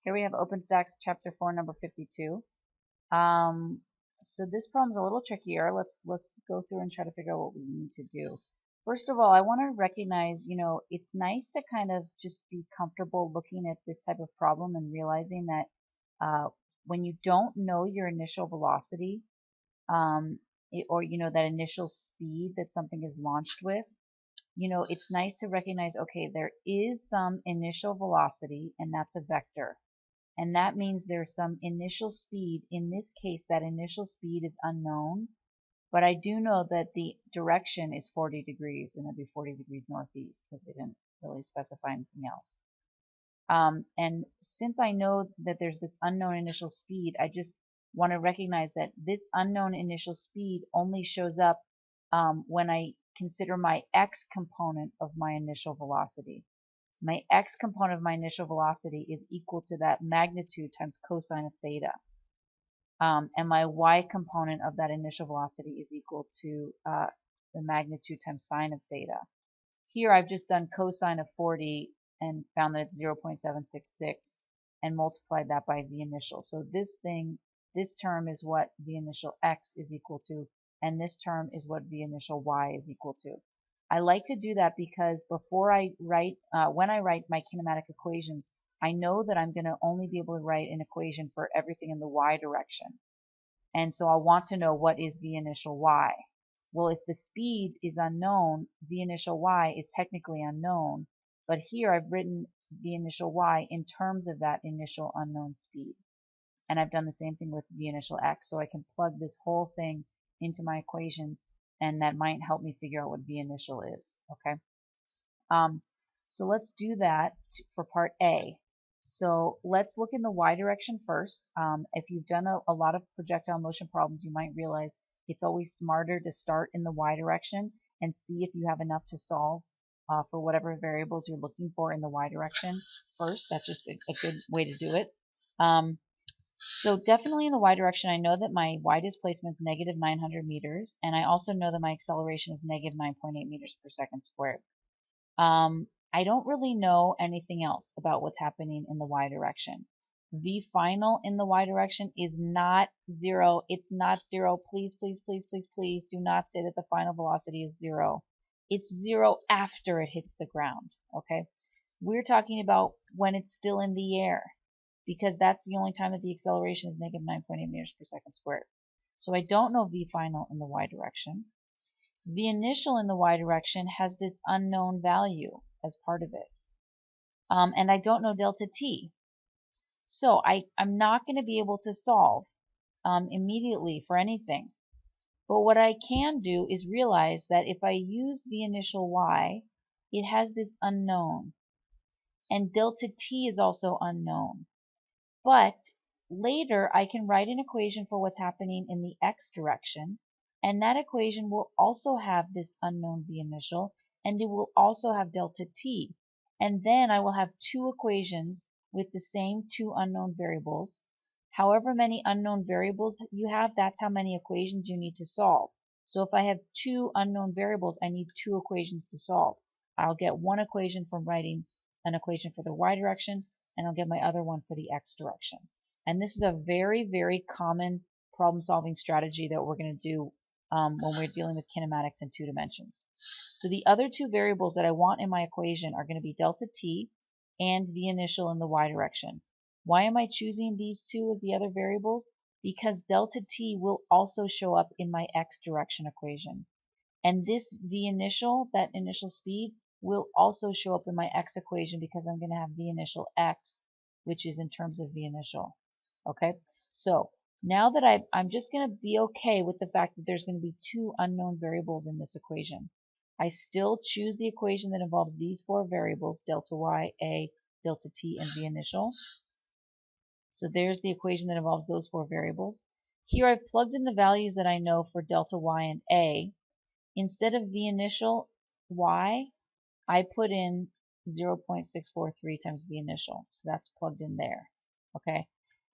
Here we have OpenStax chapter 4, number 52. Um, so this problem's a little trickier. Let's go through and try to figure out what we need to do. First of all, I want to recognize, it's nice to kind of just be comfortable looking at this type of problem and realizing that when you don't know your initial velocity, or that initial speed that something is launched with, it's nice to recognize, okay, there is some initial velocity, and that's a vector. And that means there's some initial speed. In this case, that initial speed is unknown, but I do know that the direction is 40 degrees, and it'll be 40 degrees northeast because they didn't really specify anything else. And since I know that there's this unknown initial speed, I just want to recognize that this unknown initial speed only shows up when I consider my x component of my initial velocity. My x component of my initial velocity is equal to that magnitude times cosine of theta. And my y component of that initial velocity is equal to the magnitude times sine of theta. Here I've just done cosine of 40 and found that it's 0.766 and multiplied that by v initial. So this term is what v initial x is equal to, and this term is what v initial y is equal to. I like to do that because before I write, when I write my kinematic equations, I know that I'm going to only be able to write an equation for everything in the y direction. And so I'll want to know what is v initial y. Well, if the speed is unknown, v initial y is technically unknown, but here I've written v initial y in terms of that initial unknown speed. And I've done the same thing with v initial x, so I can plug this whole thing into my equation, and that might help me figure out what v initial is, okay? So let's do that for part A. So let's look in the y direction first. If you've done a lot of projectile motion problems, you might realize it's always smarter to start in the y direction and see if you have enough to solve for whatever variables you're looking for in the y direction first. That's just a good way to do it. So definitely in the y direction, I know that my y displacement is negative 900 meters, and I also know that my acceleration is negative 9.8 meters per second squared. I don't really know anything else about what's happening in the y direction. V final in the y direction is not 0. It's not 0. Please, please, please, please, please do not say that the final velocity is 0. It's 0 after it hits the ground, okay? We're talking about when it's still in the air, because that's the only time that the acceleration is negative 9.8 meters per second squared. So I don't know V final in the y direction. V initial in the y direction has this unknown value as part of it. And I don't know delta t. So I'm not going to be able to solve immediately for anything. But what I can do is realize that if I use V initial y, it has this unknown. And delta t is also unknown. But later I can write an equation for what's happening in the x direction, and that equation will also have this unknown v initial, and it will also have delta t. And then I will have two equations with the same two unknown variables. However many unknown variables you have, that's how many equations you need to solve. So if I have two unknown variables, I need two equations to solve. I'll get one equation from writing an equation for the y direction, and I'll get my other one for the x direction. And this is a very, very common problem-solving strategy that we're going to do when we're dealing with kinematics in 2 dimensions. So the other two variables that I want in my equation are going to be delta t and v initial in the y direction. Why am I choosing these two as the other variables? Because delta t will also show up in my x direction equation. And this v initial, that initial speed, will also show up in my x equation because I'm going to have v initial x, which is in terms of v initial. Okay, so now that I'm just going to be okay with the fact that there's going to be two unknown variables in this equation. I still choose the equation that involves these 4 variables, delta y, a, delta t, and v initial. So there's the equation that involves those 4 variables. Here I've plugged in the values that I know for delta y and a. Instead of v initial y, I put in 0.643 times v initial, so that's plugged in there, okay?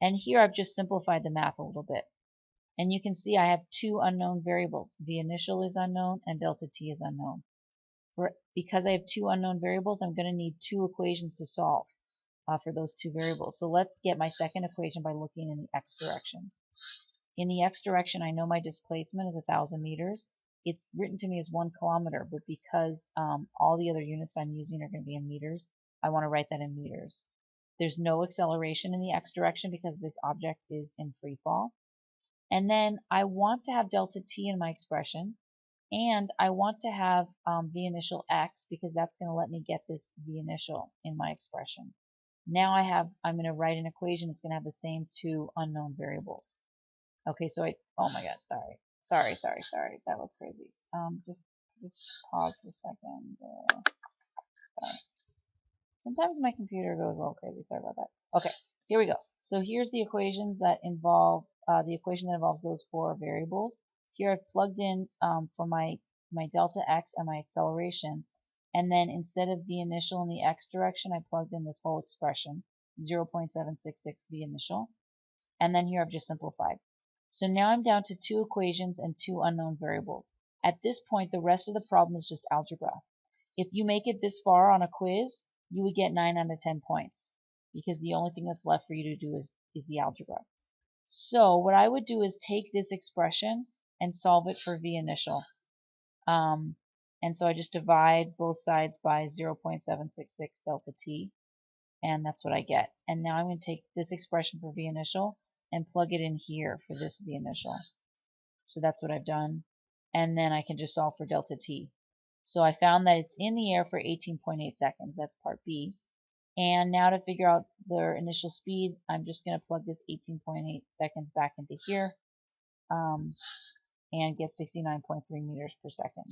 And here I've just simplified the math a little bit. And you can see I have 2 unknown variables. V initial is unknown and delta t is unknown. Because I have 2 unknown variables, I'm going to need 2 equations to solve. for those two variables. So let's get my second equation by looking in the x direction. In the x direction, I know my displacement is 1,000 meters. It's written to me as 1 kilometer, but because all the other units I'm using are going to be in meters, I want to write that in meters. There's no acceleration in the x direction because this object is in free fall. And then I want to have delta t in my expression, and I want to have v initial x because that's going to let me get this v initial in my expression. Now I'm going to write an equation that's going to have the same two unknown variables. Okay, so oh my god, sorry, that was crazy. Just pause for a second. Sorry. Sometimes my computer goes a little crazy, sorry about that. Okay, here we go. So here's the equations that involve, the equation that involves those four variables. Here I've plugged in for my delta x and my acceleration, and then instead of v initial in the x direction, I plugged in this whole expression, 0.766 v initial, and then here I've just simplified. So now I'm down to two equations and two unknown variables. At this point, the rest of the problem is just algebra. If you make it this far on a quiz, you would get 9 out of 10 points because the only thing that's left for you to do is the algebra. So what I would do is take this expression and solve it for v initial. And so I just divide both sides by 0.766 delta t, and that's what I get. And now I'm going to take this expression for v initial and plug it in here for this v initial. So that's what I've done. And then I can just solve for delta t. So I found that it's in the air for 18.8 seconds. That's part B. And now to figure out their initial speed, I'm just going to plug this 18.8 seconds back into here and get 69.3 meters per second.